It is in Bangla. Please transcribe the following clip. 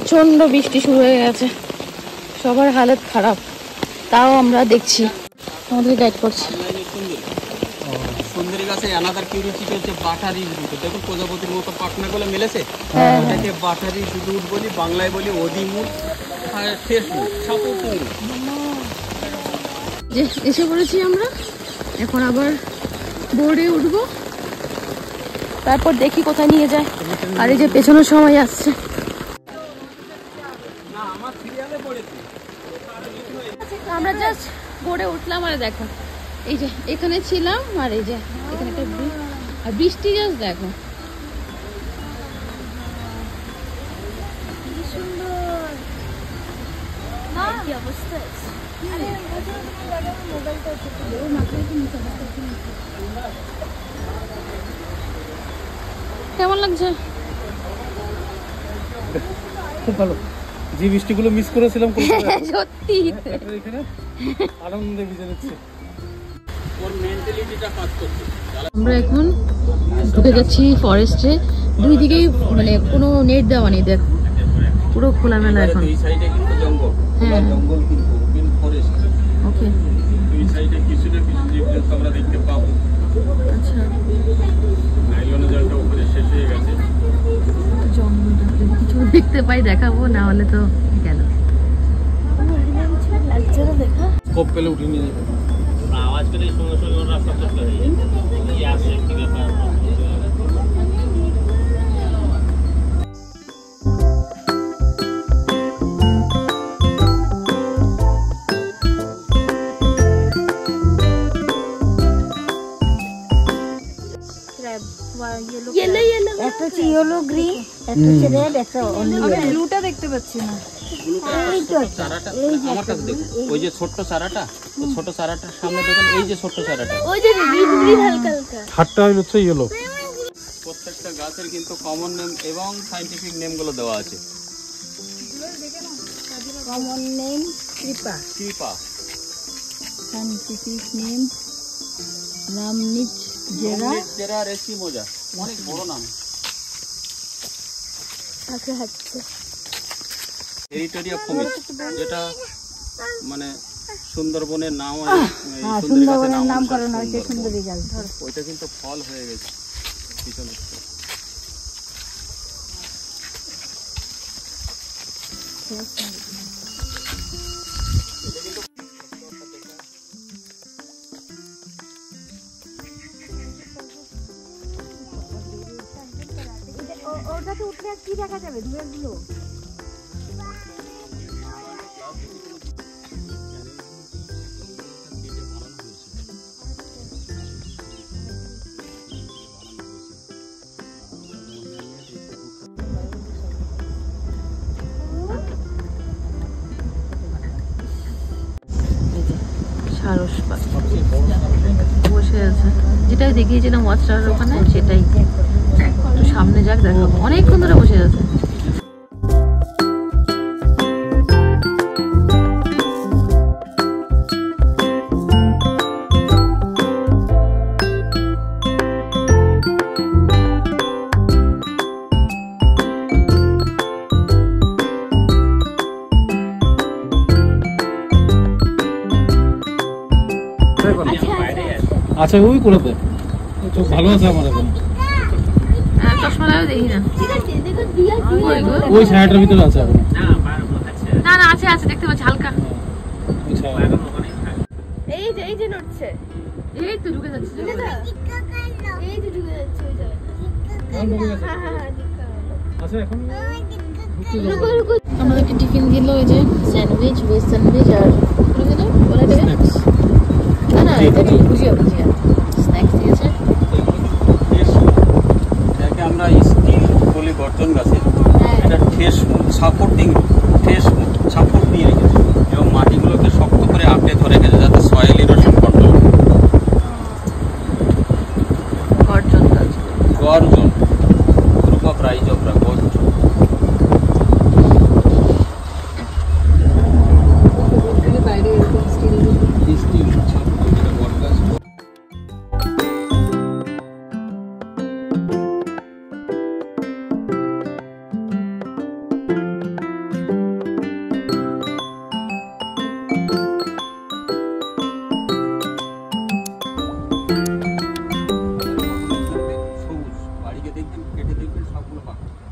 প্রচন্ড বৃষ্টি শুরু হয়ে গেছে, সবার হালত খারাপ, তাও আমরা দেখছি, আমাদের গাইড করছি। সুন্দরী গাছে অ্যানাদার কিউরিওসিটি হচ্ছে বাটারি রুট। দেখুন প্রজাপতির মতো পাখনাগুলো মেলেছে, এটাকে বাটারি রুট বলি, বাংলায় বলি অধিমুট আর শেষ মুট, সাপোর্ট মুট। যে এসে পড়েছি আমরা, এখন আবার বোর্ডে উঠবো, তারপর দেখি কোথায় নিয়ে যায়। আর এই যে পেছনে সবাই আসছে। আমরা জাস্ট বোর্ডে উঠলাম, আর দেখো এই যে এখানে ছিলাম, আর এই যে এখানে একটা আর বৃষ্টি জাস্ট দেখো। কেমন লাগছে? খুব ভালো। যে বৃষ্টিগুলো মিস করেছিলাম সত্যি এখানে আনন্দে ভিজে যাচ্ছে। আমরা এখন ঢুকে যাচ্ছি ফরেস্টে, দুই দিকেই মানে কোনো নেট দেওয়া নেই, দেখ পুরো খোলামেলা এখন। এই সাইডে কিন্তু জঙ্গল, হ্যাঁ জঙ্গল কিন্তু ওপেন ফরেস্ট। ওকে, এই সাইডে কিছু না কিছু জীবজন্তু আমরা দেখতে পাবো। আচ্ছা নাইলনের জলটা ওখানে শেষ হয়ে গেছে। জঙ্গলটা যদি কিছু দেখতে পাই দেখাবো, না হলে তো গেল। কোপ পেলে উঠে নিয়ে যাবে। আওয়াজ পেলে সঙ্গে সঙ্গে ওরা রাস্তা চলে যায়। কি আছে কি ব্যাপার? একটা হচ্ছে ইয়েলো গ্রিন, একটা হচ্ছে রেড, একটা ব্লুটা দেখতে পাচ্ছি না। আমার কাছে দেখুন ওই যে ছোট্ট চারাটা, ছোট চারাটার সামনে দেখুন এই যে ছোট্ট চারাটা, ওই যে গ্রিন গ্রিন হালকা হালকা। হাতটা হচ্ছে ইয়েলো। প্রত্যেকটা গাছের কিন্তু কমন নেম এবং সায়েন্টিফিক নেমগুলো দেওয়া আছে। কমন নেম কৃপা, কৃপা, সায়েন্টিফিক নেম রামনিচ জেরা, জেরা রেসি মোজা, অনেক বড় নাম। আচ্ছা আচ্ছা, হেরিটেরিয়া ফমিস, যেটা মানে সুন্দরবনের নাম, হ্যাঁ সুন্দরবনের নামকরণ হয়েছে সুন্দরী গাছ। ওইটা কিন্তু ফল হয়ে গেছে পিছনে। ওটাতে উঠলে কি দেখা যাবে? দূরেরগুলো সারস পাখি বসে আছে, যেটাই দেখিয়েছিলাম ওয়াচ টাওয়ারের ওখানে, সেটাই। একটু সামনে যাক, দেখাবো, অনেকক্ষণ ধরে বসে আছে। আচ্ছা ওই করেতে তো ভালো আছে আমার এখন। চশমা লাগাও দেখি না, ওই ছায়াটার ভিতরে আছে এখন। না না আছে আছে, দেখতে পাচ্ছি হালকা। ওই ছায়া এই যে নড়ছে, এই তো ঢুকে যাচ্ছে, এই যে ঢুকে যাচ্ছে ওই জায়গায়। হ্যাঁ হ্যাঁ হ্যাঁ আচ্ছা এখন আমাদেরকে টিফিন দিল, ওই যে স্যান্ডউইচ, ভেজ স্যান্ডউইচ, আর বলে দেবে না না এটা কি বুঝিয়া বুঝিয়া স্ন্যাক্স দিয়েছে। এটাকে আমরা স্টিল বলি গর্জন গাছে, এটা ঠেস সাপোর্টিং, ঠেস সাপোর্ট দিয়ে রেখেছে এবং মাটিগুলোকে শক্ত করে আঁকড়ে ধরে রেখেছে যাতে সয়েল ইরোশন কন্ট্রোল। গর্জন গাছ, গর্জন, গ্রুপ অফ রাইজোফরা, গর্জন। বাইরে এরকম স্টিল স্টিল সাপোর্ট, এটা বট গাছ। কেটে দেখবেন সবগুলো পাকা।